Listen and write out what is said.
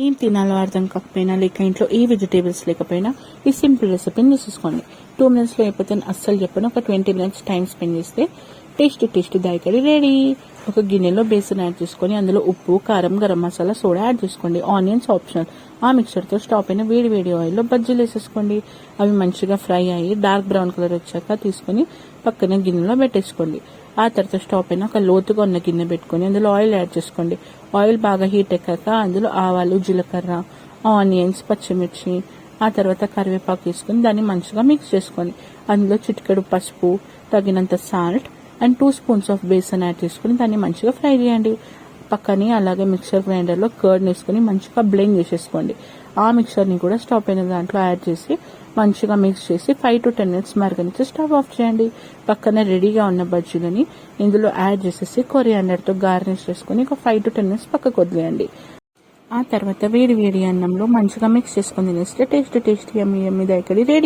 ఏం తినాలో అర్థం కాకపోయినా లేక ఇంట్లో ఏ వెజిటేబుల్స్ లేకపోయినా ఈ సింపుల్ రెసిపీని తీసేసుకోండి. 2 minutesలో అయిపోతే అస్సలు చెప్పను. ఒక 20 minutes టైం స్పెండ్ చేస్తే టేస్ట్ దాయికడి రెడీ. ఒక గిన్నెలో బేసన్ యాడ్ చేసుకొని అందులో ఉప్పు, కారం, గరం మసాలా, సోడా యాడ్ చేసుకోండి. Onions optional. ఆ మిక్చర్తో స్టవ్ పైన వేడి ఆయిల్లో బజ్జీలు వేసేసుకోండి. అవి మంచిగా ఫ్రై అయ్యి డార్క్ బ్రౌన్ కలర్ వచ్చాక తీసుకొని పక్కన గిన్నెలో పెట్టేసుకోండి. ఆ తర్వాత స్టవ్ పైన ఒక లోతుగా ఉన్న గిన్నె పెట్టుకొని అందులో ఆయిల్ యాడ్ చేసుకోండి. ఆయిల్ బాగా హీట్ ఎక్కాక అందులో ఆవాలు, జీలకర్ర, ఆనియన్స్, పచ్చిమిర్చి, ఆ తర్వాత కరివేపాకు వేసుకొని దాన్ని మంచిగా మిక్స్ చేసుకోండి. అందులో చిటికెడు పసుపు, తగినంత salt and 2 spoons of besan add చేసుకుని దాన్ని మంచిగా ఫ్రై చేయండి. పక్కనే అలాగే మిక్సర్ గ్రైండర్లో కర్డ్ వేసుకొని మంచిగా బ్లెండ్ చేసేసుకోండి. ఆ మిక్సర్ని కూడా స్టవ్ పైన దాంట్లో యాడ్ చేసి మంచిగా మిక్స్ చేసి 5 to 10 minutes మరగనిచ్చి స్టవ్ ఆఫ్ చేయండి. పక్కన రెడీగా ఉన్న బజ్జీలని ఇందులో యాడ్ చేసేసి కొరియాండర్తో గార్నిష్ చేసుకుని ఒక 5 to 10 minutes పక్కకు వదిలేయండి. ఆ తర్వాత వేడి అన్నంలో మంచిగా మిక్స్ చేసుకొని తినేస్తే టేస్టీ యమ్మీ దాయికడి రెడీ.